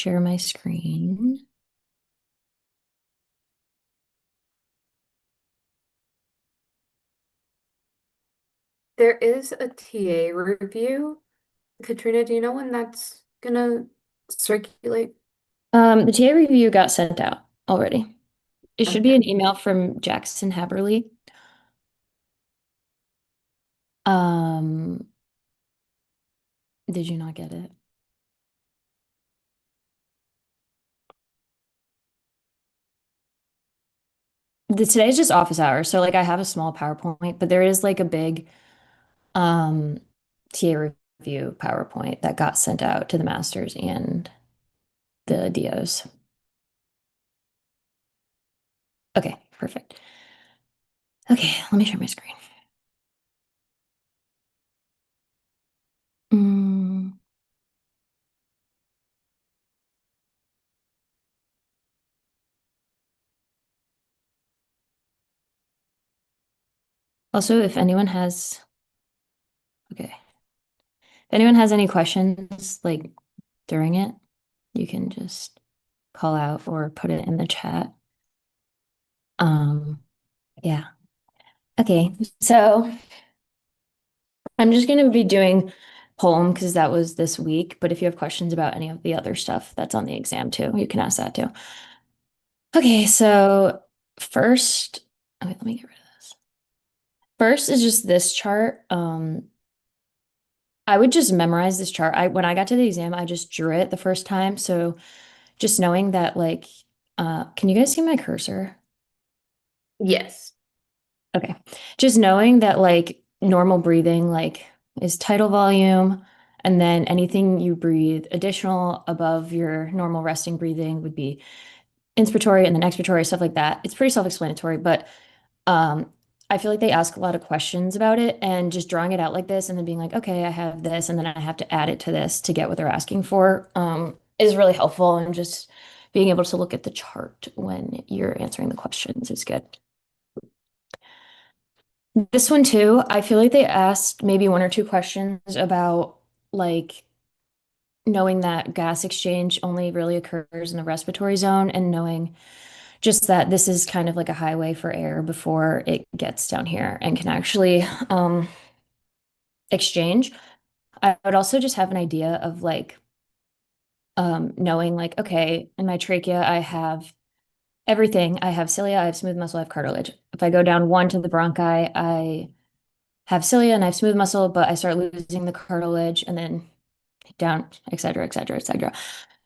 share my screen. There is a TA review. Katrina, do you know when that's gonna circulate? The TA review got sent out already. It should be Okay. an email from Jackson Haberly. Um, did you not get it? Today's just office hours, so like I have a small PowerPoint, but there is like a big um TA review PowerPoint that got sent out to the masters and the DOs. Okay, perfect. Okay, let me share my screen. Mm, Also, if anyone has, okay, if anyone has any questions like during it, you can just call out or put it in the chat. Um, yeah. Okay, so I'm just going to be doing poem because that was this week. But if you have questions about any of the other stuff that's on the exam too, you can ask that too. Okay, so first, oh, wait, let me get rid of this. First is just this chart. I would just memorize this chart. When I got to the exam, I just drew it the first time. So just knowing that, like, can you guys see my cursor? Yes. Okay. Just knowing that like normal breathing like is tidal volume, and then anything you breathe additional above your normal resting breathing would be inspiratory and then expiratory, stuff like that. It's pretty self-explanatory, but um I feel like they ask a lot of questions about it, and just drawing it out like this and then being like, okay, I have this and then I have to add it to this to get what they're asking for is really helpful, and just being able to look at the chart when you're answering the questions is good. This one too, I feel like they asked maybe one or two questions about like knowing that gas exchange only really occurs in the respiratory zone, and knowing just that this is kind of like a highway for air before it gets down here and can actually exchange. I would also just have an idea of like knowing like, okay, in my trachea, I have everything. I have cilia, I have smooth muscle, I have cartilage. If I go down one to the bronchi, I have cilia and I have smooth muscle, but I start losing the cartilage and then down, et cetera, et cetera, et cetera.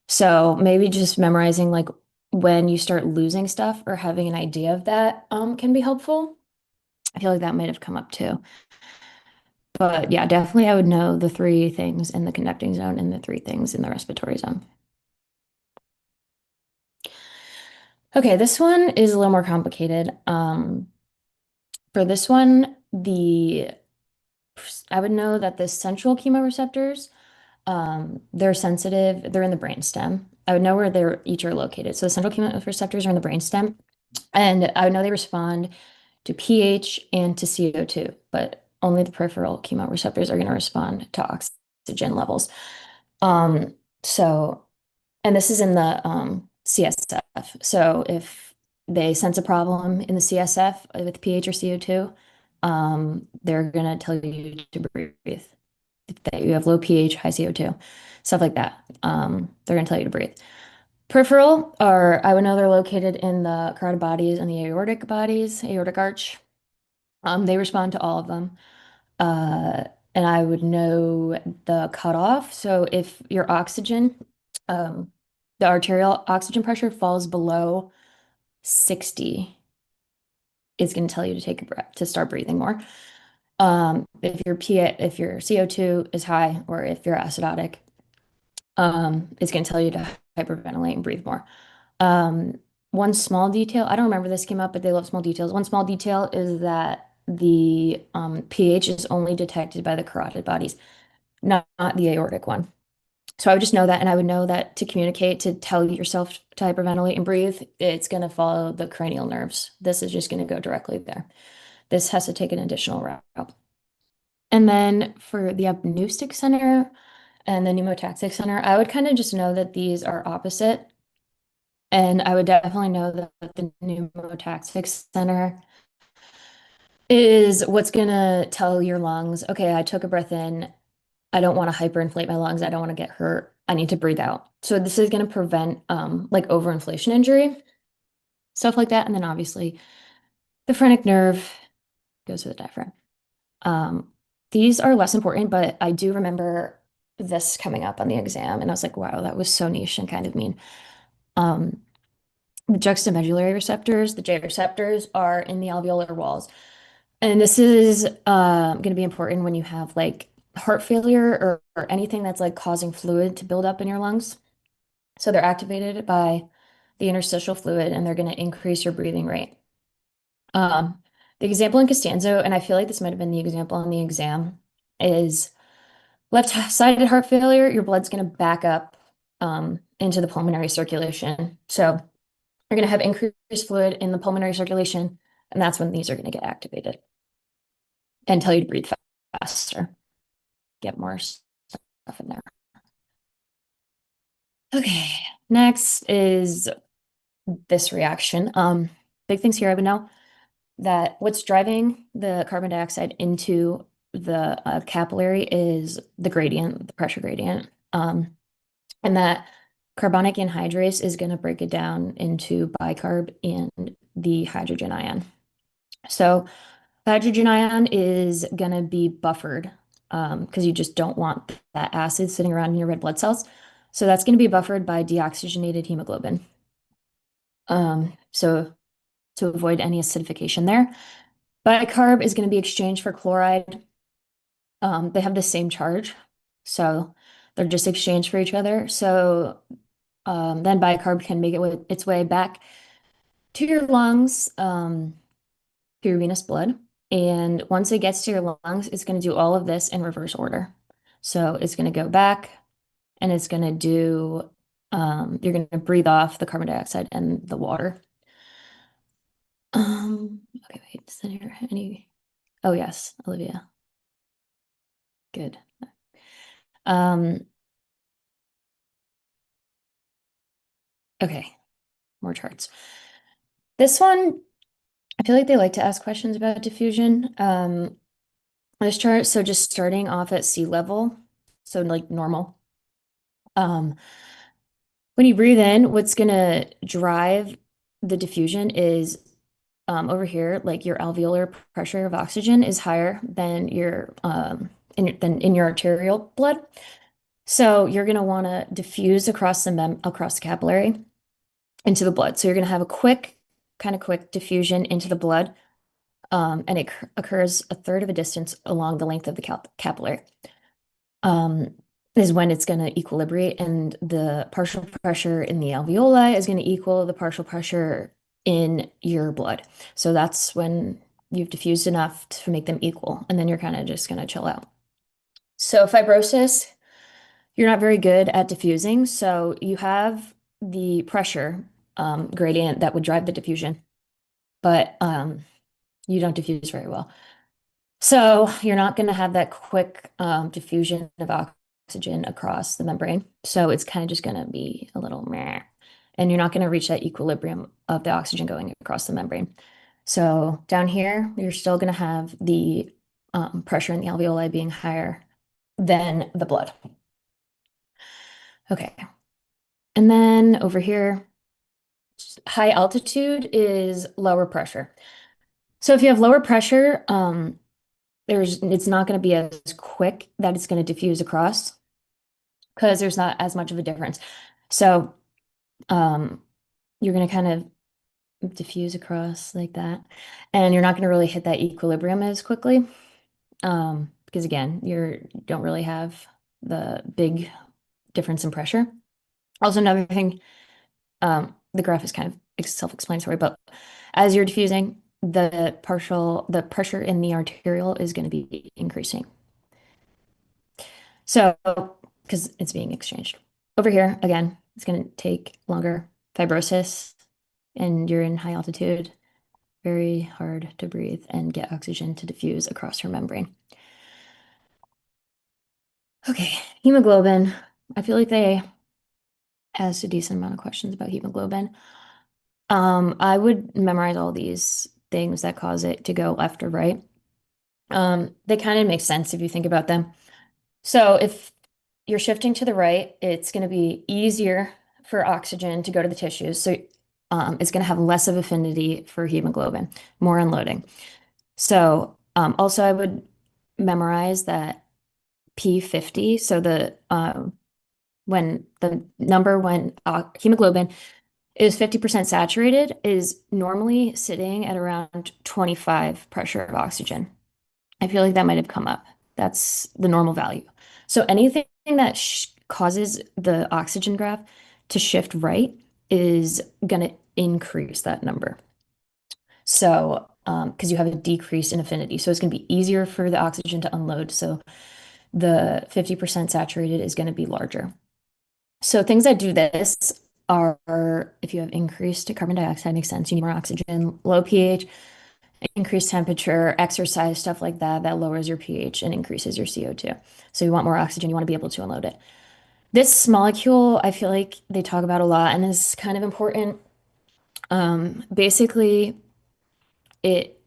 So maybe just memorizing like when you start losing stuff or having an idea of that can be helpful. I feel like that might have come up too. But yeah, definitely I would know the three things in the conducting zone and the three things in the respiratory zone. Okay, this one is a little more complicated. For this one, the I would know that the central chemoreceptors, they're sensitive, they're in the brainstem. I would know where they're each are located. So the central chemoreceptors are in the brainstem, and I would know they respond to pH and to CO2, but only the peripheral chemoreceptors are going to respond to oxygen levels. Um, so, and this is in the CSF. So if they sense a problem in the CSF with pH or CO2, they're going to tell you to breathe. That you have low pH, high CO2, stuff like that. They're going to tell you to breathe. Peripheral are, I would know they're located in the carotid bodies and the aortic bodies, aortic arch. They respond to all of them. Uh, and I would know the cutoff. So if your oxygen, um, the arterial oxygen pressure falls below 60, it's going to tell you to take a breath, to start breathing more. If your CO2 is high or if you're acidotic, it's going to tell you to hyperventilate and breathe more. Um, One small detail, I don't remember this came up, but they love small details. One small detail is that the pH is only detected by the carotid bodies, not the aortic one. So I would just know that, and I would know that to communicate, to tell yourself to hyperventilate and breathe, it's going to follow the cranial nerves. This is just going to go directly there. This has to take an additional route. And then for the apneustic center, and the pneumotaxic center, I would kind of just know that these are opposite. And I would definitely know that the pneumotaxic center is what's going to tell your lungs, okay, I took a breath in. I don't want to hyperinflate my lungs. I don't want to get hurt. I need to breathe out. So this is going to prevent like overinflation injury, stuff like that. And then obviously the phrenic nerve goes to the diaphragm. Um, these are less important, but I do remember this coming up on the exam, and I was like, wow, that was so niche and kind of mean. Um, the juxtamedullary receptors, the J receptors, are in the alveolar walls. And this is going to be important when you have like heart failure or anything that's like causing fluid to build up in your lungs. So they're activated by the interstitial fluid and they're going to increase your breathing rate. Um, the example in Costanzo, and I feel like this might have been the example on the exam, is left-sided heart failure, your blood's going to back up into the pulmonary circulation. So you're going to have increased fluid in the pulmonary circulation, and that's when these are going to get activated and tell you to breathe faster, get more stuff in there. Okay, next is this reaction. Big things here I would know that what's driving the carbon dioxide into the capillary is the gradient, the pressure gradient. And that carbonic anhydrase is going to break it down into bicarb and the hydrogen ion. So the hydrogen ion is going to be buffered because you just don't want that acid sitting around in your red blood cells. So that's going to be buffered by deoxygenated hemoglobin. So to avoid any acidification there. Bicarb is going to be exchanged for chloride. They have the same charge, so they're just exchanged for each other. So then bicarb can make its way back to your lungs, to your venous blood. And once it gets to your lungs, it's going to do all of this in reverse order. So it's going to go back and it's going to do, you're going to breathe off the carbon dioxide and the water. Okay, wait, is there any? Oh, yes, Olivia. Good. Um, okay, more charts. This one, I feel like they like to ask questions about diffusion. This chart, so just starting off at sea level, so like normal. Um, when you breathe in, what's gonna drive the diffusion is over here, like your alveolar pressure of oxygen is higher than in your arterial blood. So you're gonna want to diffuse across across the capillary into the blood. So you're gonna have a kind of quick diffusion into the blood, and it occurs a third of a distance along the length of the capillary. Um, is when it's going to equilibrate, and the partial pressure in the alveoli is going to equal the partial pressure in your blood. So that's when you've diffused enough to make them equal, and then you're kind of just going to chill out. So fibrosis, you're not very good at diffusing, so you have the pressure gradient that would drive the diffusion, but you don't diffuse very well. So you're not going to have that quick diffusion of oxygen across the membrane. So it's kind of just going to be a little meh. And you're not going to reach that equilibrium of the oxygen going across the membrane. So down here, you're still going to have the pressure in the alveoli being higher than the blood. Okay. And then over here, high altitude is lower pressure. So if you have lower pressure, it's not going to be as quick that it's going to diffuse across because there's not as much of a difference. So um, you're going to kind of diffuse across like that, and you're not going to really hit that equilibrium as quickly because again, you don't really have the big difference in pressure. Also, another thing, the graph is kind of self-explanatory, but as you're diffusing, the pressure in the arterial is going to be increasing. So, because it's being exchanged. Over here, again, it's going to take longer. Fibrosis, and you're in high altitude, very hard to breathe and get oxygen to diffuse across your membrane. Okay, hemoglobin. I feel like they asked a decent amount of questions about hemoglobin. I would memorize all these things that cause it to go left or right. They kind of make sense if you think about them. So if you're shifting to the right, it's going to be easier for oxygen to go to the tissues. So it's going to have less of affinity for hemoglobin, more unloading. So also I would memorize that P50. So the when the number when hemoglobin is 50% saturated is normally sitting at around 25 pressure of oxygen. I feel like that might have come up. That's the normal value. So anything that causes the oxygen graph to shift right is going to increase that number. So, because you have a decrease in affinity. So it's going to be easier for the oxygen to unload. So the 50% saturated is going to be larger. So things that do this are if you have increased carbon dioxide, makes sense. You need more oxygen, low pH, increased temperature, exercise, stuff like that, that lowers your pH and increases your CO2. So you want more oxygen, you want to be able to unload it. This molecule, I feel like they talk about a lot and is kind of important. Basically, it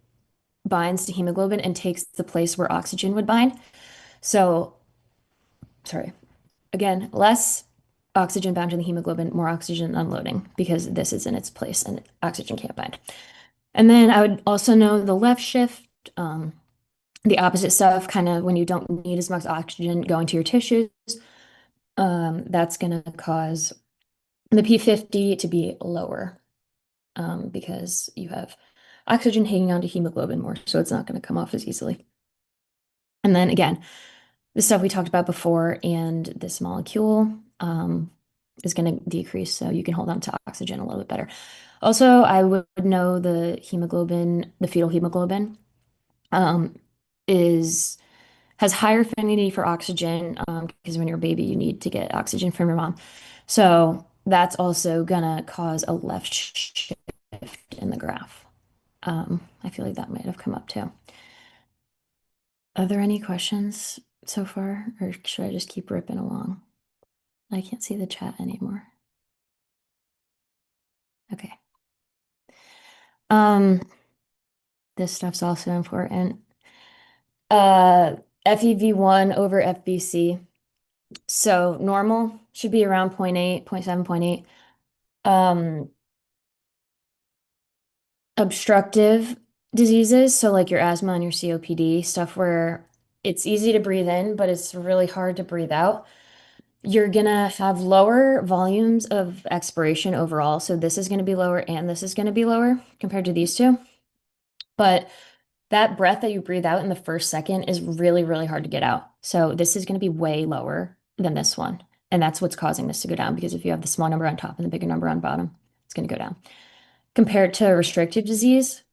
binds to hemoglobin and takes the place where oxygen would bind. So, sorry, again, less oxygen bound to the hemoglobin, more oxygen unloading because this is in its place and oxygen can't bind. And then I would also know the left shift, the opposite stuff, kind of when you don't need as much oxygen going to your tissues, that's going to cause the P50 to be lower because you have oxygen hanging onto hemoglobin more, so it's not going to come off as easily. And then again, the stuff we talked about before and this molecule is going to decrease, so you can hold on to oxygen a little bit better. Also, I would know the hemoglobin, the fetal hemoglobin, um, is has higher affinity for oxygen because when you're a baby, you need to get oxygen from your mom. So that's also gonna cause a left shift in the graph. I feel like that might have come up too. Are there any questions so far, or should I just keep ripping along? I can't see the chat anymore. Okay. Um, this stuff's also important. Uh, FEV1 over FBC. So normal should be around zero point 0.8, 0.7, 0.8. Um, Obstructive diseases, so like your asthma and your COPD, stuff where it's easy to breathe in, but it's really hard to breathe out. You're gonna have lower volumes of expiration overall. So this is gonna be lower and this is gonna be lower compared to these two. But that breath that you breathe out in the first second is really, really hard to get out. So this is gonna be way lower than this one. And that's what's causing this to go down because if you have the small number on top and the bigger number on bottom, it's gonna go down. Compared to restrictive disease,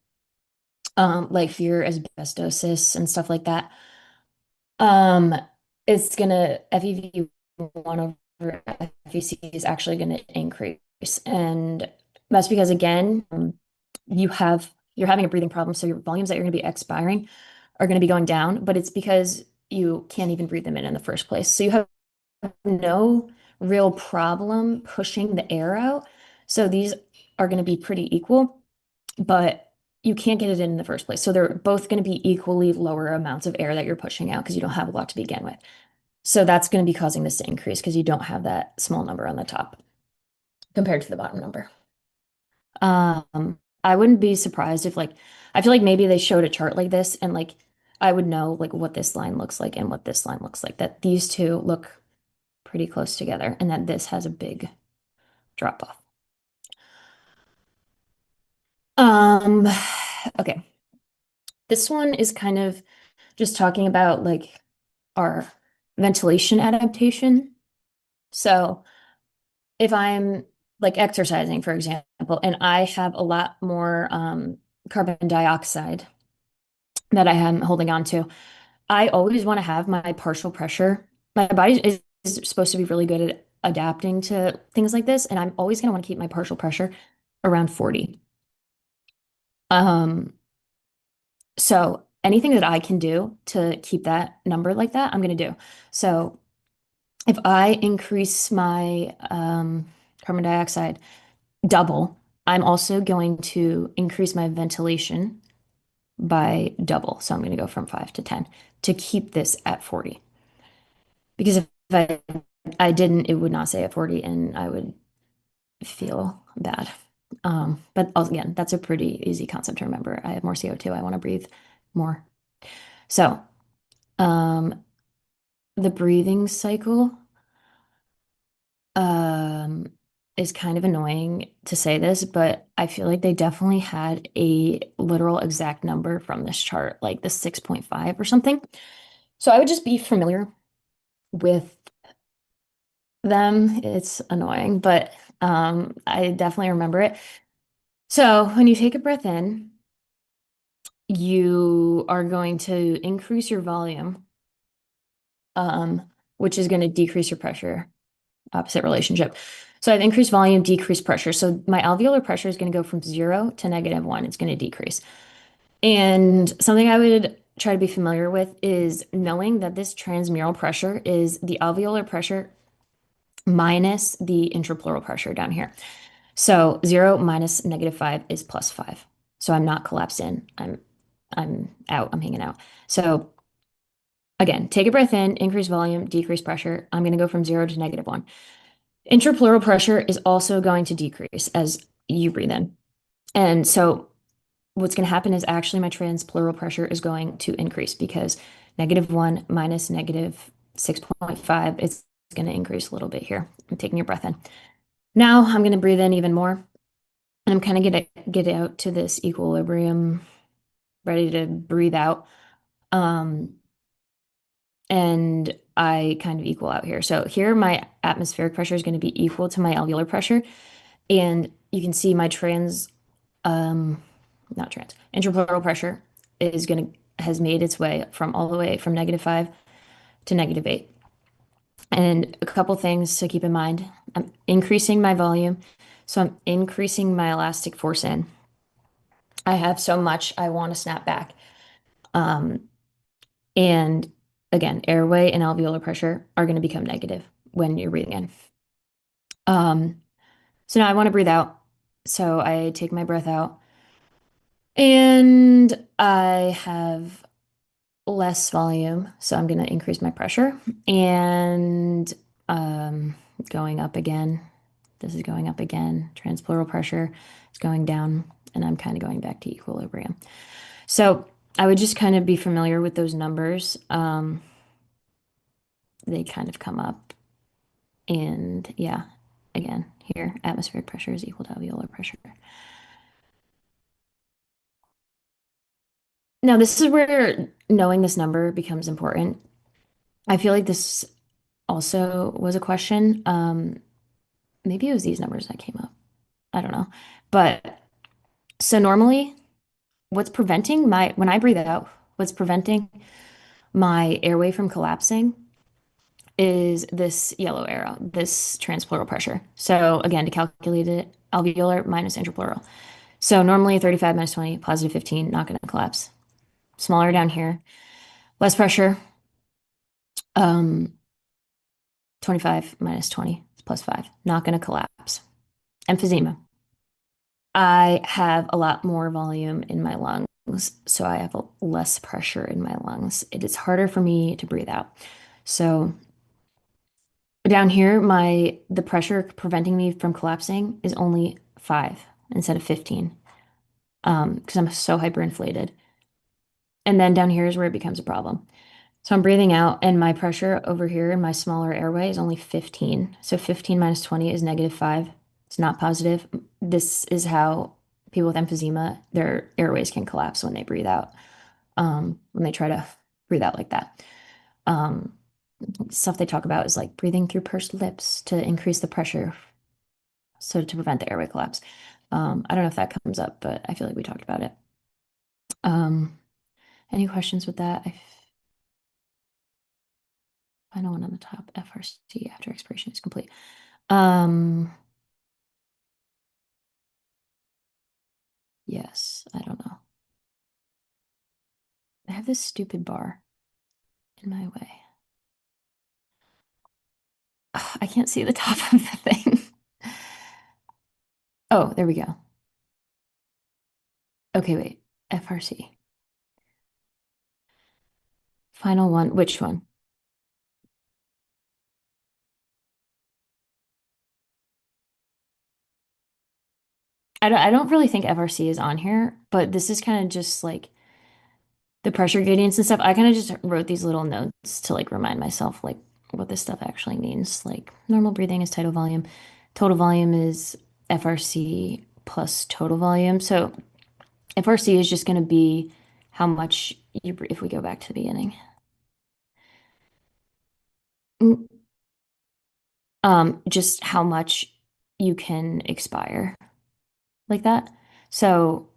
like fear asbestosis and stuff like that. Um, it's gonna FEV1 over FVC is actually gonna increase, and that's because again, you're having a breathing problem, so your volumes that you're gonna be expiring are gonna be going down, but it's because you can't even breathe them in the first place. So you have no real problem pushing the air out. So these are gonna be pretty equal but you can't get it in the first place. So they're both going to be equally lower amounts of air that you're pushing out because you don't have a lot to begin with. So that's going to be causing this to increase because you don't have that small number on the top compared to the bottom number. I wouldn't be surprised if like I feel like maybe they showed a chart like this and like I would know like what this line looks like and what this line looks like, that these two look pretty close together and that this has a big drop off. Um, okay. This one is kind of just talking about like our ventilation adaptation. So if I'm like exercising, for example, and I have a lot more carbon dioxide that I am holding on to, I always want to have my partial pressure. My body is supposed to be really good at adapting to things like this, and I'm always going to want to keep my partial pressure around 40. Um, so anything that I can do to keep that number like that, I'm going to do. So If I increase my carbon dioxide double, I'm also going to increase my ventilation by double. So I'm going to go from 5 to 10 to keep this at 40. Because if I didn't, it would not stay at 40 and I would feel bad. But again, that's a pretty easy concept to remember. I have more CO2. I want to breathe more. So, um, the breathing cycle, um, is kind of annoying to say this, but I feel like they definitely had a literal exact number from this chart, like the 6.5 or something. So I would just be familiar with them. It's annoying, but I definitely remember it. So when you take a breath in, you are going to increase your volume, um, which is going to decrease your pressure. Opposite relationship. So I've increased volume, decreased pressure. So my alveolar pressure is going to go from 0 to -1. It's going to decrease. And something I would try to be familiar with is knowing that this transmural pressure is the alveolar pressure minus the intrapleural pressure down here. So 0 minus -5 is +5. So I'm not collapsed in. I'm out. I'm hanging out. So again, take a breath in, increase volume, decrease pressure. I'm going to go from 0 to -1. Intrapleural pressure is also going to decrease as you breathe in. And so what's going to happen is actually my transpleural pressure is going to increase because -1 minus -6.5, it's going to increase a little bit here. I'm taking your breath in. Now I'm going to breathe in even more. And I'm kind of going to get out to this equilibrium, ready to breathe out. Um, and I kind of equal out here. So here my atmospheric pressure is going to be equal to my alveolar pressure. And you can see my not trans, intrapleural pressure has made its way from all the way from -5 to -8. And a couple things to keep in mind. I'm increasing my volume, so I'm increasing my elastic force in. I have so much I want to snap back. Um, and again, airway and alveolar pressure are going to become negative when you're breathing in. Um, so now I want to breathe out. So I take my breath out and I have less volume, so I'm going to increase my pressure and um, going up again. This is going up again. Transpleural pressure is going down, and I'm kind of going back to equilibrium. So I would just kind of be familiar with those numbers. They kind of come up, and yeah, again, here, atmospheric pressure is equal to alveolar pressure. Now, this is where knowing this number becomes important. I feel like this also was a question. Maybe it was these numbers that came up. I don't know. But so normally, when I breathe out, what's preventing my airway from collapsing is this yellow arrow, this transpleural pressure. So again, to calculate it, alveolar minus intrapleural. So normally 35 minus 20, +15, not going to collapse. Smaller down here, less pressure. Um, 25 minus 20 +5, not going to collapse. Emphysema. I have a lot more volume in my lungs, so I have less pressure in my lungs. It is harder for me to breathe out. So down here, the pressure preventing me from collapsing is only 5 instead of 15, because I'm so hyperinflated. And then down here is where it becomes a problem. So I'm breathing out, and my pressure over here in my smaller airway is only 15. So 15 minus 20 is -5. It's not positive. This is how people with emphysema, their airways can collapse when they breathe out, when they try to breathe out like that. Um, Stuff they talk about is like breathing through pursed lips to increase the pressure, so to prevent the airway collapse. I don't know if that comes up, but I feel like we talked about it. Um, any questions with that? Final one on the top, FRC after expiration is complete. Um, yes, I don't know. I have this stupid bar in my way. I can't see the top of the thing. Oh, there we go. Okay, wait. FRC. Final one. Which one? I don't really think FRC is on here, but this is kind of just like the pressure gradients and stuff. I kind of just wrote these little notes to like remind myself like what this stuff actually means. Like normal breathing is tidal volume. Total volume is FRC plus total volume. So FRC is just going to be how much you breathe if we go back to the beginning. Mm, just how much you can expire like that. So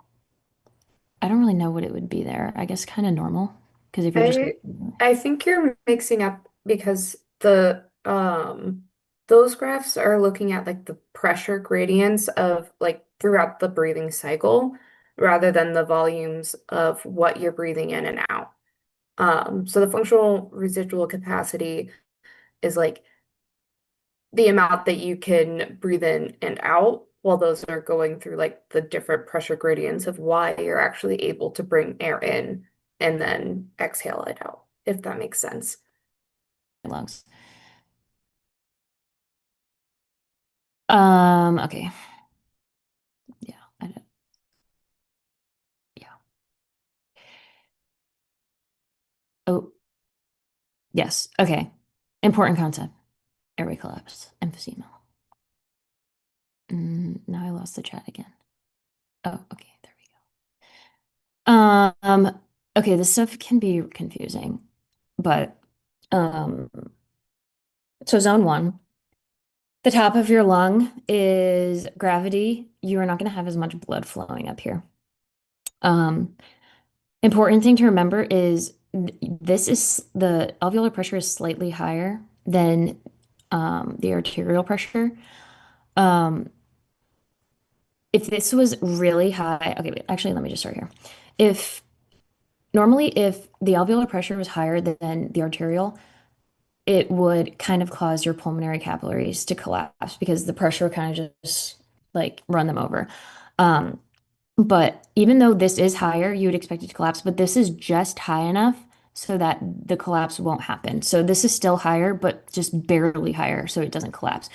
I don't really know what it would be there. I guess kind of normal because if you're just I I think you're mixing up because the those graphs are looking at like the pressure gradients of like throughout the breathing cycle rather than the volumes of what you're breathing in and out. So the functional residual capacity is like the amount that you can breathe in and out while those are going through like the different pressure gradients of why you're actually able to bring air in and then exhale it out, if that makes sense. lungs. Okay. Yeah, I don't, yeah. Oh, yes. Okay. Important concept. Airway collapse, emphysema. Now I lost the chat again. Oh, okay. There we go. Okay, this stuff can be confusing, but um, so zone one, the top of your lung is gravity. You are not going to have as much blood flowing up here. Um, Important thing to remember is this is the alveolar pressure is slightly higher than the arterial pressure. Um, if this was really high, okay, wait, actually, let me just start here. If normally, if the alveolar pressure was higher than the arterial, it would kind of cause your pulmonary capillaries to collapse because the pressure kind of just like run them over. Um, But even though this is higher, you would expect it to collapse, but this is just high enough so that the collapse won't happen. So this is still higher, but just barely higher, so it doesn't collapse.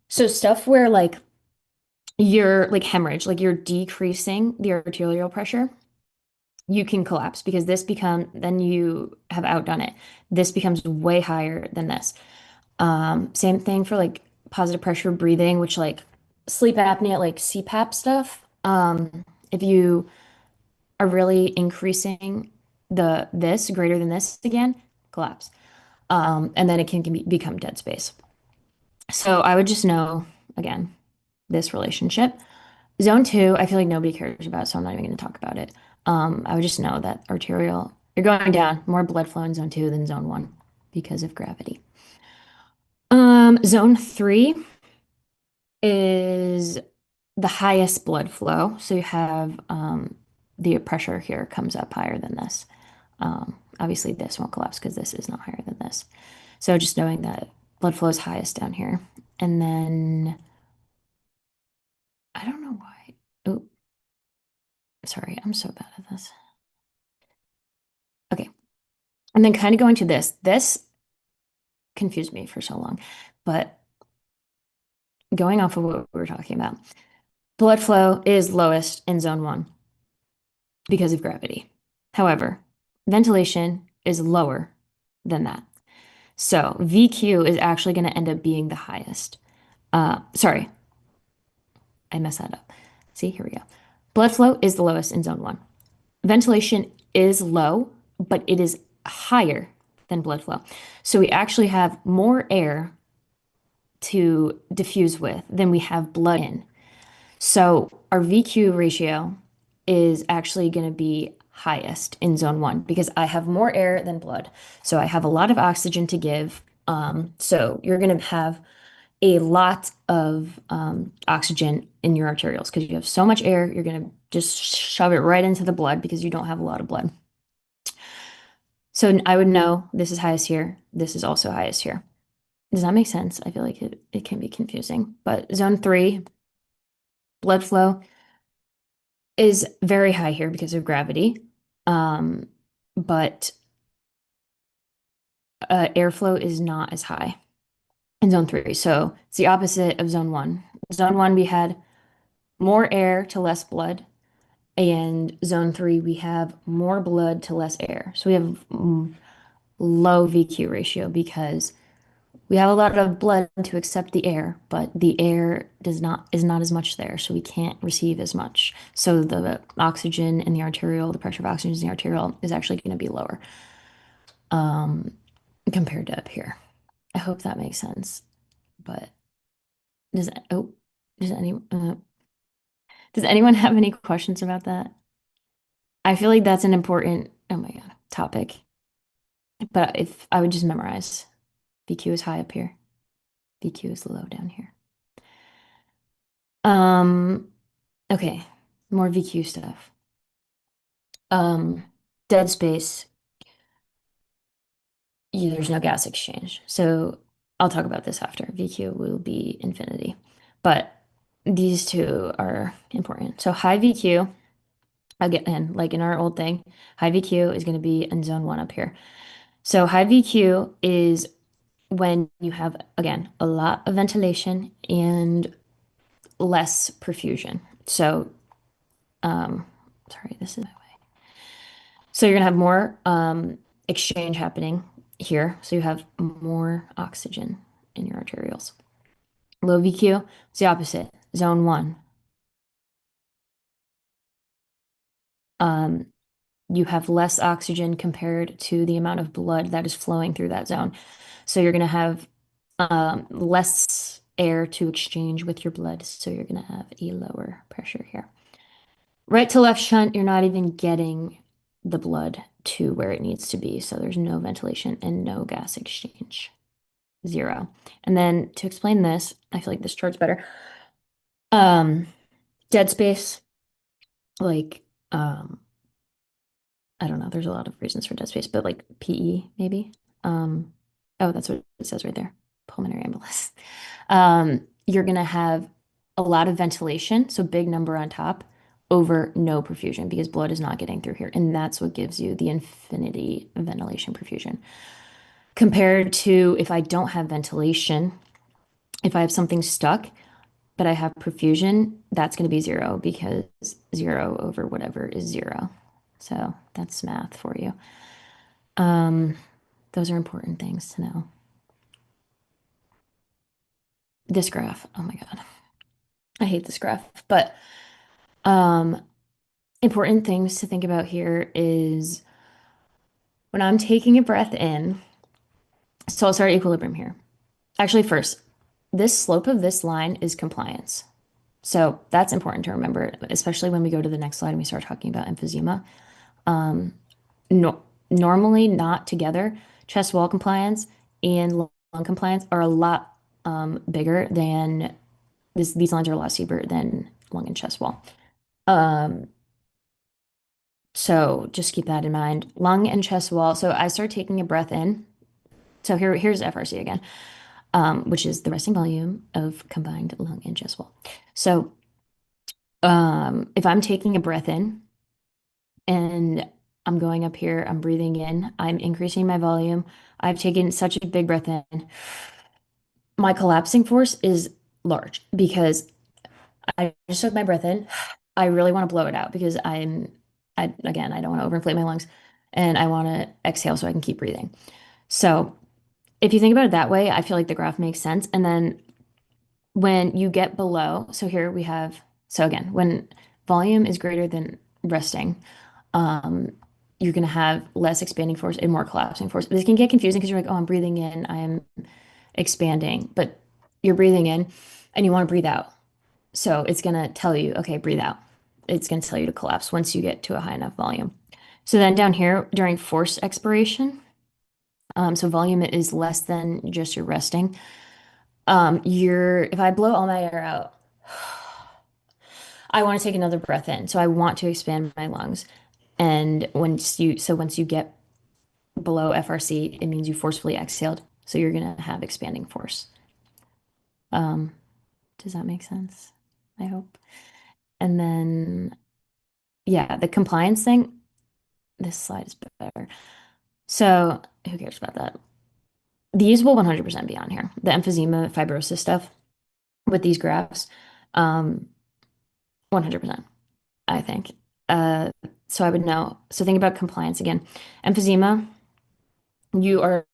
So stuff where like you're like hemorrhage, like you're decreasing the arterial pressure, you can collapse because then you have outdone it. This becomes way higher than this. Same thing for like positive pressure breathing, which like sleep apnea, like CPAP stuff. If you are really increasing the this greater than this again, collapse. And then it can become dead space. So I would just know again this relationship. Zone two, I feel like nobody cares about, so I'm not even going to talk about it. I would just know that arterial, you're going down, more blood flow in zone two than zone one because of gravity. Zone three is the highest blood flow. So you have the pressure here comes up higher than this. Obviously, this won't collapse because this is not higher than this. So just knowing that blood flow is highest down here. And then I don't know why. Oh, sorry, I'm so bad at this. Okay. And then kind of going to this. This confused me for so long. But going off of what we were talking about, blood flow is lowest in zone one because of gravity. However, ventilation is lower than that. So VQ is actually going to end up being the highest. Sorry, I messed that up. See, here we go. Blood flow is the lowest in zone one. Ventilation is low, but it is higher than blood flow. So we actually have more air to diffuse with than we have blood in. So our VQ ratio is actually going to be highest in zone one because I have more air than blood. So I have a lot of oxygen to give. So you're going to have a lot of oxygen in your arterioles because you have so much air, you're going to just shove it right into the blood because you don't have a lot of blood. So I would know this is highest here. This is also highest here. Does that make sense? I feel like it can be confusing. But zone three, blood flow is very high here because of gravity. Um, but airflow is not as high in zone three. So it's the opposite of zone one. Zone one, we had more air to less blood. And zone three, we have more blood to less air. So we have low VQ ratio because we have a lot of blood to accept the air, but the air does not is not as much there, so we can't receive as much. So the oxygen in the arterial, the pressure of oxygen in the arterial is actually going to be lower compared to up here. I hope that makes sense. But does oh does any does anyone have any questions about that? I feel like that's an important, oh my God, topic. But if I would just memorize, VQ is high up here, VQ is low down here. Um, okay, more VQ stuff. Um, Dead space, there's no gas exchange. So I'll talk about this after. VQ will be infinity. But these two are important. So high VQ, again, like in our old thing, high VQ is going to be in zone one up here. So high VQ is when you have, again, a lot of ventilation and less perfusion. So, um, sorry, this is my way. So you're gonna have more exchange happening here. So you have more oxygen in your arterioles. Low VQ, it's the opposite. Zone one. Um, you have less oxygen compared to the amount of blood that is flowing through that zone. So you're gonna have less air to exchange with your blood. So you're gonna have a lower pressure here. Right to left shunt, you're not even getting the blood to where it needs to be. So there's no ventilation and no gas exchange. Zero. And then to explain this, I feel like this chart's better. Um, Dead space, like I don't know, there's a lot of reasons for dead space, but like PE maybe. Um, oh, that's what it says right there. Pulmonary embolus. You're gonna have a lot of ventilation, so big number on top, over no perfusion because blood is not getting through here. And that's what gives you the infinity ventilation perfusion. Compared to if I don't have ventilation, if I have something stuck, but I have perfusion, that's going to be zero because zero over whatever is zero. So that's math for you. Um, those are important things to know. This graph, oh my God, I hate this graph. But um, important things to think about here is when I'm taking a breath in, so I'll start at equilibrium here. Actually, first, this slope of this line is compliance. So that's important to remember, especially when we go to the next slide and we start talking about emphysema. No, normally not together. Chest wall compliance and lung compliance are a lot bigger than this. These lines are a lot steeper than lung and chest wall. Um, so just keep that in mind. Lung and chest wall. So I start taking a breath in. So here's FRC again, which is the resting volume of combined lung and chest wall. So if I'm taking a breath in and I'm going up here, I'm breathing in, I'm increasing my volume. I've taken such a big breath in. My collapsing force is large because I just took my breath in. I really want to blow it out because again, I don't want to overinflate my lungs and I want to exhale so I can keep breathing. So if you think about it that way, I feel like the graph makes sense. And then when you get below, so here we have, so again, when volume is greater than resting, um, you're going to have less expanding force and more collapsing force. This can get confusing because you're like, oh, I'm breathing in, I'm expanding, but you're breathing in and you want to breathe out. So it's going to tell you, okay, breathe out. It's going to tell you to collapse once you get to a high enough volume. So then down here during force expiration, so volume is less than just your resting. If I blow all my air out, I want to take another breath in. So I want to expand my lungs. And once you get below FRC, it means you forcefully exhaled. So you're going to have expanding force. Um, does that make sense? I hope. And then, yeah, the compliance thing, this slide is better. So who cares about that? These will 100% be on here. The emphysema, fibrosis stuff with these graphs, 100%, I think. Uh, so I would know. So think about compliance again. Emphysema, you are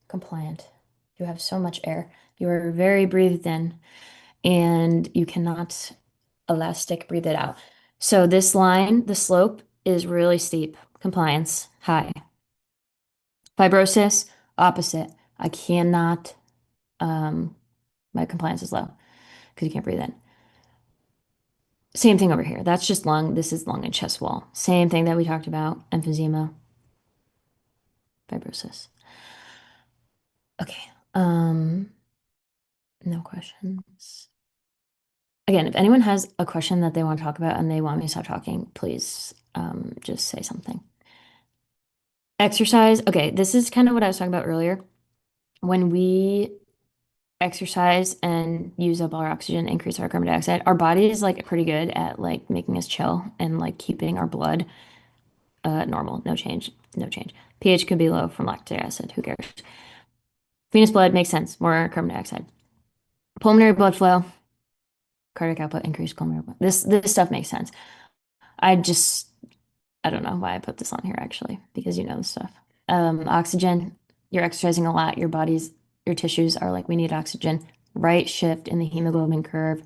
compliant. You have so much air. You are very breathed in, and you cannot elastic breathe it out. So this line, the slope is really steep. Compliance, high. Fibrosis, opposite. I cannot, um, my compliance is low because you can't breathe in. Same thing over here. That's just lung. This is lung and chest wall. Same thing that we talked about. Emphysema, fibrosis. Okay. No questions. Again, if anyone has a question that they want to talk about and they want me to stop talking, please just say something. Exercise. Okay, this is kind of what I was talking about earlier. When we exercise and use up our oxygen, increase our carbon dioxide, our body is like pretty good at like making us chill and like keeping our blood normal. No change. No change. pH could be low from lactic acid. Who cares? Venous blood makes sense. More carbon dioxide. Pulmonary blood flow, cardiac output, increased pulmonary blood. This stuff makes sense. I just I don't know why I put this on here actually, because you know this stuff. Oxygen, you're exercising a lot, your tissues are like, we need oxygen. Right shift in the hemoglobin curve,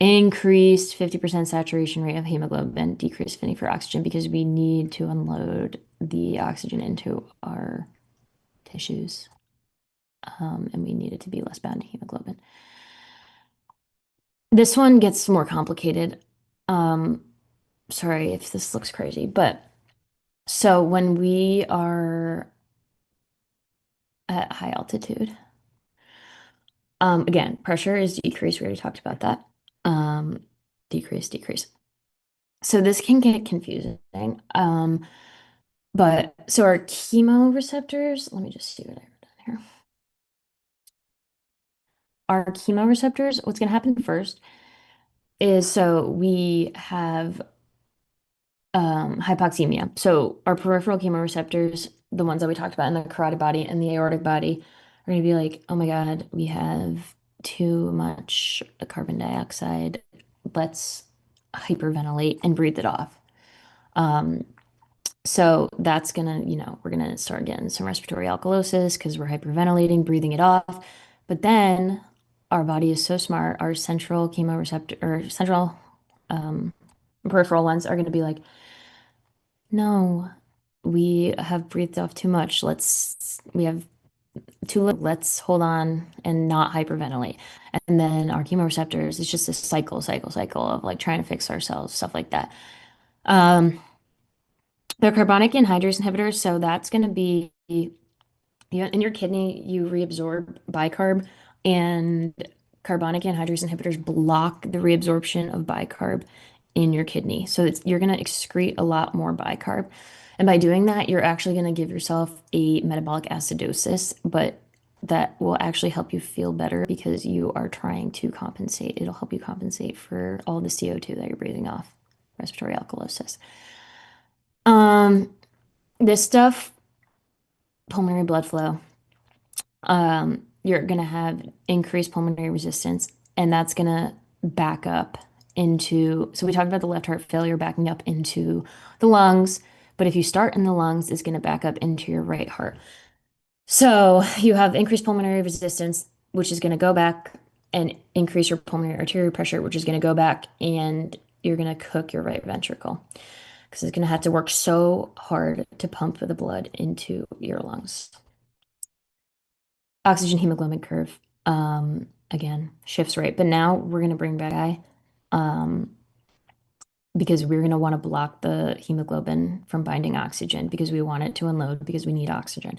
increased 50% saturation rate of hemoglobin, decreased affinity for oxygen because we need to unload the oxygen into our tissues. And we need it to be less bound to hemoglobin. This one gets more complicated. Um, sorry if this looks crazy, but so when we are at high altitude. Again, pressure is decreased. We already talked about that. Um, decrease, decrease. So this can get confusing. But so our chemoreceptors, let me just see what I wrote down here. Our chemoreceptors, what's going to happen first is so we have hypoxemia. So our peripheral chemoreceptors, the ones that we talked about in the carotid body and the aortic body, are going to be like, oh my God, we have too much carbon dioxide. Let's hyperventilate and breathe it off. Um, so that's gonna, we're gonna start getting some respiratory alkalosis because we're hyperventilating, breathing it off. But then our body is so smart, our central chemoreceptor or central um, peripheral ones are gonna be like, no, we have breathed off too much. We have too little. Let's hold on and not hyperventilate. And then our chemoreceptors, it's just a cycle of like trying to fix ourselves, stuff like that. Um, they're carbonic anhydrase inhibitors, so that's going to be in your kidney, you reabsorb bicarb, and carbonic anhydrase inhibitors block the reabsorption of bicarb in your kidney. So you're going to excrete a lot more bicarb. And by doing that, you're actually going to give yourself a metabolic acidosis, but that will actually help you feel better because you are trying to compensate. It'll help you compensate for all the CO2 that you're breathing off, respiratory alkalosis. Um, this stuff, pulmonary blood flow, you're going to have increased pulmonary resistance, and that's going to back up into. So we talked about the left heart failure backing up into the lungs, but if you start in the lungs, it's going to back up into your right heart. So you have increased pulmonary resistance, which is going to go back and increase your pulmonary arterial pressure, which is going to go back and you're going to cook your right ventricle because it's going to have to work so hard to pump the blood into your lungs. Oxygen hemoglobin curve, again, shifts right. But now we're going to bring back I, um, because we're going to want to block the hemoglobin from binding oxygen because we want it to unload because we need oxygen.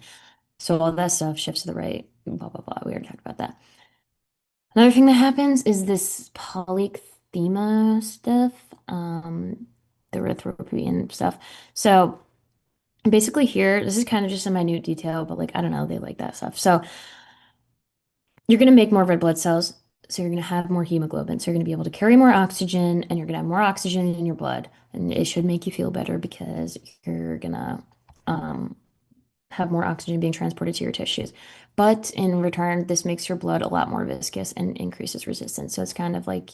So all that stuff shifts to the right, blah, blah, blah. We already talked about that. Another thing that happens is this polycythemia stuff, the erythropoietin stuff. So Basically here, this is kind of just a minute detail, but like I don't know, they like that stuff. So you're gonna make more red blood cells, so you're gonna have more hemoglobin. So you're gonna be able to carry more oxygen and you're gonna have more oxygen in your blood. And it should make you feel better because you're gonna um, have more oxygen being transported to your tissues. But in return, this makes your blood a lot more viscous and increases resistance. So it's kind of like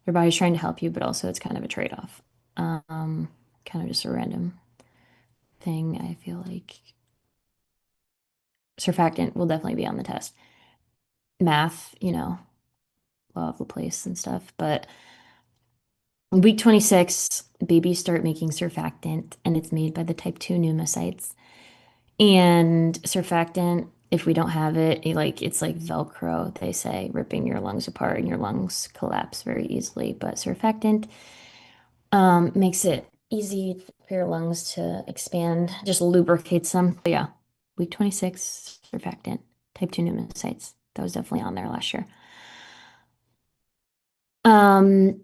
your body's trying to help you, but also it's kind of a trade-off. Um, Kind of just a random thing. I feel like surfactant will definitely be on the test. Math, law of Laplace and stuff. But in week 26, babies start making surfactant, and it's made by the type 2 pneumocytes. And surfactant, if we don't have it, it's like Velcro, they say, ripping your lungs apart and your lungs collapse very easily. But surfactant makes it easy for your lungs to expand, just lubricates them. But yeah, week 26, surfactant, type 2 pneumocytes. That was definitely on there last year. Um,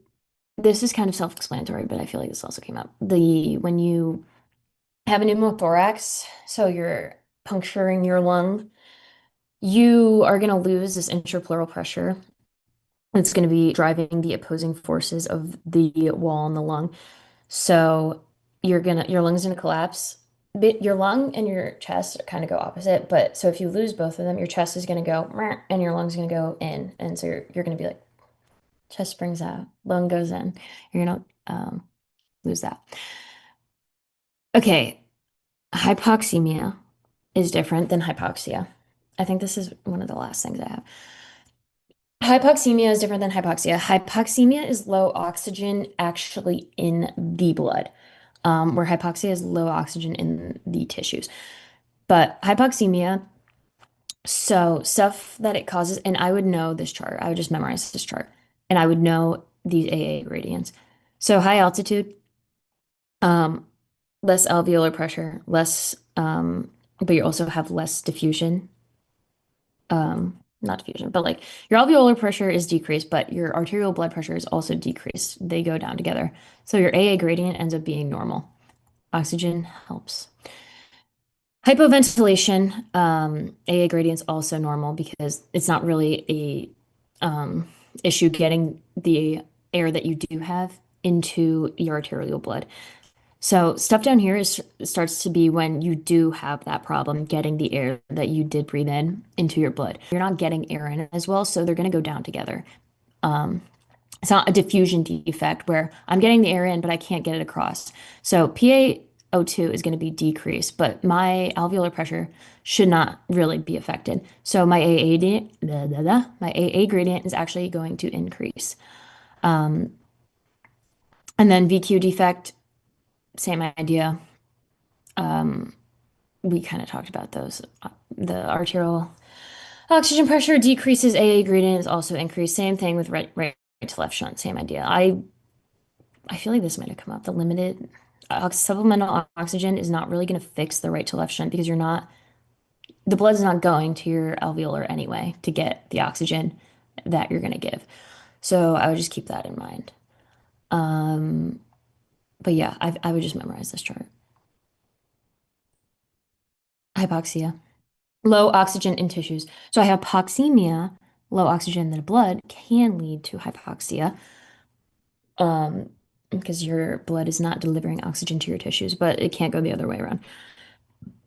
this is kind of self-explanatory, but I feel like this also came up. When you have a pneumothorax, so you're puncturing your lung, you are going to lose this intrapleural pressure. It's going to be driving the opposing forces of the wall in the lung. So your lung's gonna collapse. Your lung and your chest kind of go opposite, but so if you lose both of them, your chest is gonna go "Meow," and your lung's gonna go in, and so you're gonna be like chest springs out, lung goes in. You're gonna lose that. Okay, hypoxemia is different than hypoxia. I think this is one of the last things I have. Hypoxemia is different than hypoxia. Hypoxemia is low oxygen actually in the blood, where hypoxia is low oxygen in the tissues. But hypoxemia, so stuff that it causes, and I would know this chart. I would just memorize this chart, and I would know these AA gradients. So high altitude, um, less alveolar pressure, but you also have less diffusion. Not diffusion, but like your alveolar pressure is decreased, but your arterial blood pressure is also decreased. They go down together. So your AA gradient ends up being normal. Oxygen helps. Hypoventilation, AA gradient's also normal because it's not really issue getting the air that you do have into your arterial blood. So stuff down here is starts to be when you do have that problem getting the air that you did breathe in into your blood. You're not getting air in as well, so they're going to go down together. Um, it's not a diffusion defect where I'm getting the air in, but I can't get it across. So PaO2 is going to be decreased, but my alveolar pressure should not really be affected. So my AA gradient is actually going to increase. Um, and then VQ defect, same idea. Um, we kind of talked about those. The arterial oxygen pressure decreases, AA gradient is also increased. Same thing with right to left shunt, same idea. I feel like this might have come up. The limited supplemental oxygen is not really going to fix the right to left shunt because the blood is not going to your alveolar anyway to get the oxygen that you're going to give. So I would just keep that in mind. Um, but yeah, I would just memorize this chart. Hypoxia, low oxygen in tissues. So hypoxemia, low oxygen in the blood can lead to hypoxia. Um, because your blood is not delivering oxygen to your tissues, but it can't go the other way around.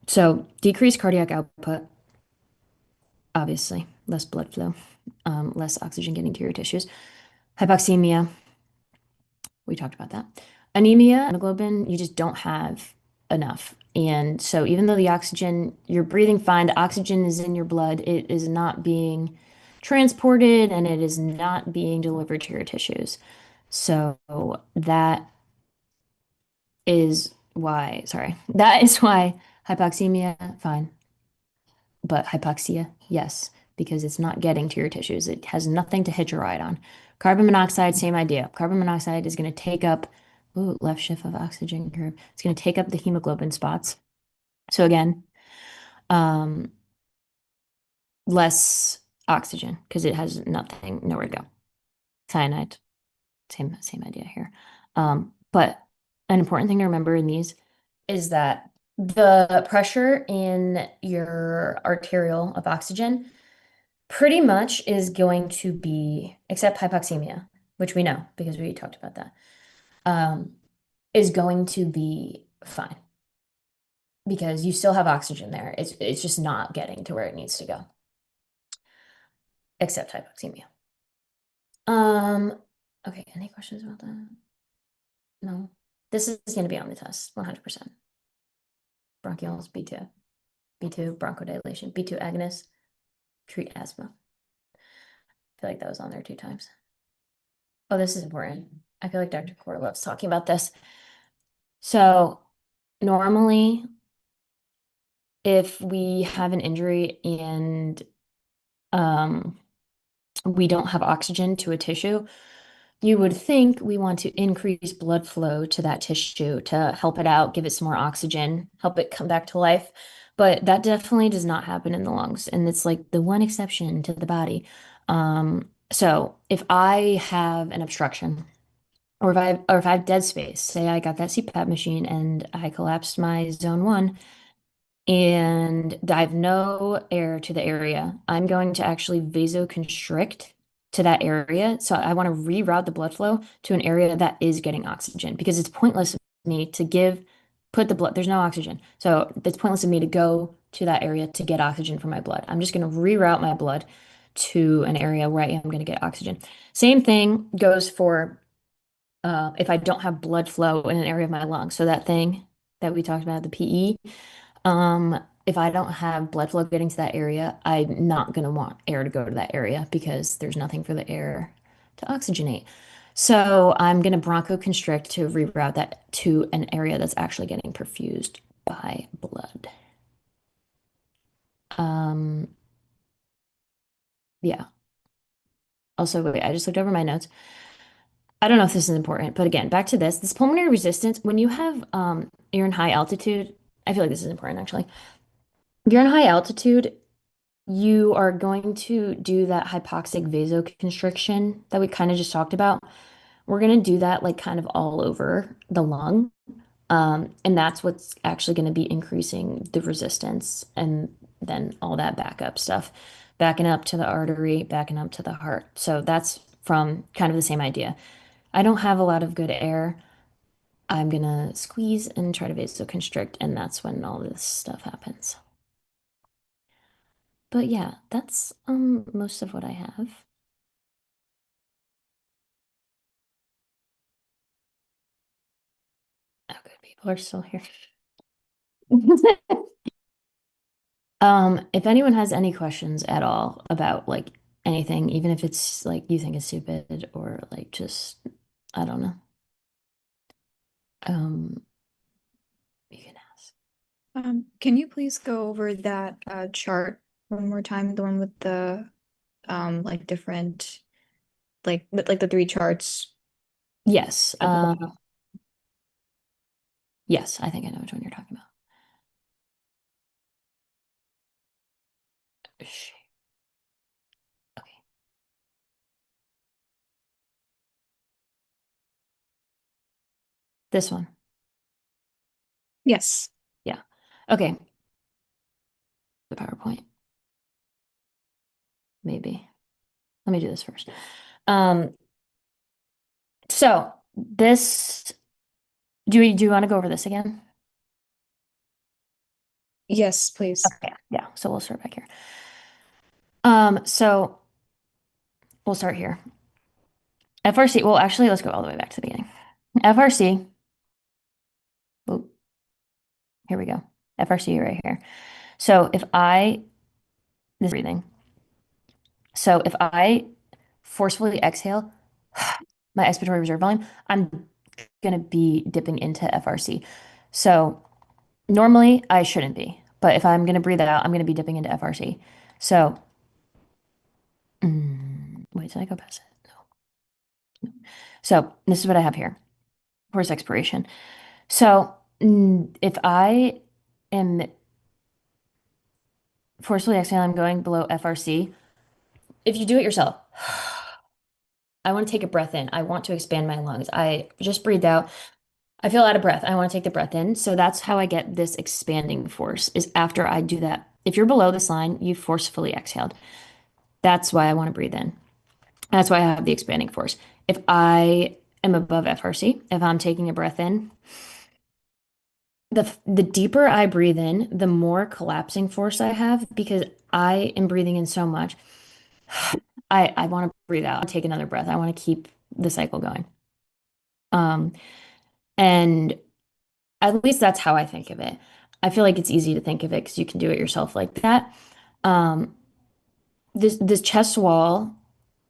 So decreased cardiac output, obviously, less blood flow, less oxygen getting to your tissues. Hypoxemia, we talked about that. Anemia, hemoglobin, you just don't have enough. And so even though the oxygen, you're breathing fine, the oxygen is in your blood, it is not being transported and it is not being delivered to your tissues. So that is why hypoxemia, fine. But hypoxia, yes, because it's not getting to your tissues. It has nothing to hitch a ride on. Carbon monoxide, same idea. Carbon monoxide is going to take up, ooh, left shift of oxygen curve. It's going to take up the hemoglobin spots. So again, um, less oxygen because it has nothing, nowhere to go. Cyanide, same idea here. But an important thing to remember in these is that the pressure in your arterial of oxygen pretty much is going to be, except hypoxemia, which we know because we talked about that, um, is going to be fine because you still have oxygen there. It's just not getting to where it needs to go, except hypoxemia. Um, okay, any questions about that? No. This is going to be on the test, 100%. Bronchioles, B2. B2, bronchodilation. B2 agonist, treat asthma. I feel like that was on there 2 times. Oh, this is important. I feel like Dr. Core loves talking about this. So normally, if we have an injury and um, we don't have oxygen to a tissue, you would think we want to increase blood flow to that tissue to help it out, give it some more oxygen, help it come back to life. But that definitely does not happen in the lungs. And it's like the one exception to the body. So if I have an obstruction, or if I have dead space, say I got that CPAP machine and I collapsed my zone one, and I have no air to the area, I'm going to actually vasoconstrict to that area. So I want to reroute the blood flow to an area that is getting oxygen because it's pointless of me to put the blood, there's no oxygen. So it's pointless of me to go to that area to get oxygen for my blood. I'm just going to reroute my blood to an area where I am going to get oxygen. Same thing goes for if I don't have blood flow in an area of my lungs. So that thing that we talked about, the PE. If I don't have blood flow getting to that area, I'm not going to want air to go to that area because there's nothing for the air to oxygenate. So I'm going to bronchoconstrict to reroute that to an area that's actually getting perfused by blood. Um, yeah. Also, wait, I just looked over my notes. I don't know if this is important, but again, back to this pulmonary resistance, when you have you're in high altitude, I feel like this is important actually. If you're in high altitude, you are going to do that hypoxic vasoconstriction that we kind of just talked about. We're going to do that like kind of all over the lung. And that's what's actually going to be increasing the resistance and then all that backup stuff, backing up to the artery, backing up to the heart. So that's from kind of the same idea. I don't have a lot of good air. I'm going to squeeze and try to vasoconstrict, and that's when all this stuff happens. But yeah, that's most of what I have. Oh, good people are still here. If anyone has any questions at all about like anything, even if it's like you think it's stupid or like just I don't know, um, you can ask. Can you please go over that chart one more time? The one with the like different with like the three charts Yes, at the bottom. yes, I think I know which one you're talking about. Sh- Okay, this one. Yes. Yeah. Okay, the PowerPoint, maybe. Let me do this first. Um, so this, do you want to go over this again? Yes, please. Okay, yeah, so we'll start back here. So we'll start here. FRC, well, actually, let's go all the way back to the beginning. FRC, oh, here we go. FRC right here. So if I, this is breathing. So if I forcefully exhale my expiratory reserve volume, I'm going to be dipping into FRC. So normally I shouldn't be, but if I'm going to breathe out, I'm going to be dipping into FRC. So, wait, did I go past it? No. So this is what I have here. Force expiration. So if I am forcefully exhaling, I'm going below FRC. If you do it yourself, I want to take a breath in. I want to expand my lungs. I just breathed out. I feel out of breath. I want to take the breath in. So that's how I get this expanding force is after I do that. If you're below this line, you forcefully exhaled. That's why I want to breathe in. That's why I have the expanding force. If I am above FRC, if I'm taking a breath in, the deeper I breathe in, the more collapsing force I have because I am breathing in so much. I want to breathe out, take another breath. I want to keep the cycle going. Um, and at least that's how I think of it. I feel like it's easy to think of it because you can do it yourself like that. Um, this chest wall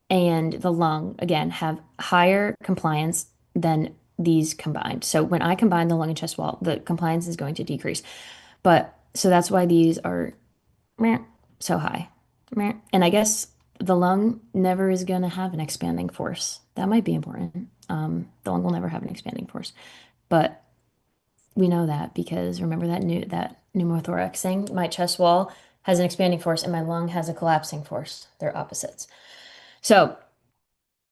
and the lung, again, have higher compliance than these combined. So when I combine the lung and chest wall, the compliance is going to decrease. But so that's why these are meh, so high. Meh. And I guess the lung never is going to have an expanding force. That might be important. The lung will never have an expanding force. But we know that because remember that pneumothorax thing? My chest wall has an expanding force and my lung has a collapsing force. They're opposites. So,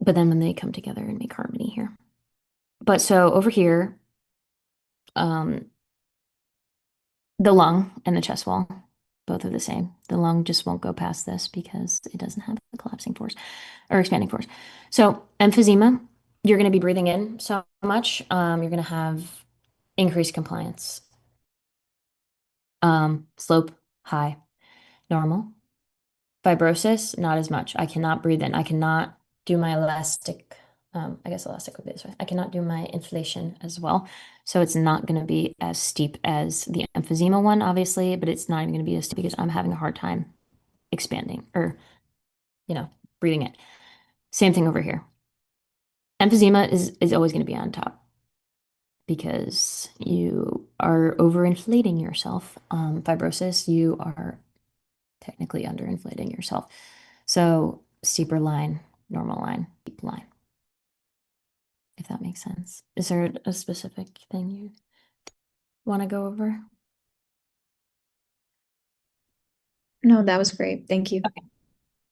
but then when they come together and make harmony here. But so over here, um, the lung and the chest wall, both are the same. The lung just won't go past this because it doesn't have a collapsing force or expanding force. So emphysema, you're going to be breathing in so much. You're going to have increased compliance. Slope, high, normal. Fibrosis, not as much. I cannot breathe in. I cannot do my elastic. I guess elastic would be this way. I cannot do my inflation as well. So it's not going to be as steep as the emphysema one, obviously, but it's not even going to be as steep because I'm having a hard time expanding or, you know, breathing in. Same thing over here. Emphysema is always going to be on top because you are overinflating yourself. Fibrosis, you are technically underinflating yourself. So steeper line, normal line, deep line, if that makes sense. Is there a specific thing you want to go over? No, that was great. Thank you. Okay.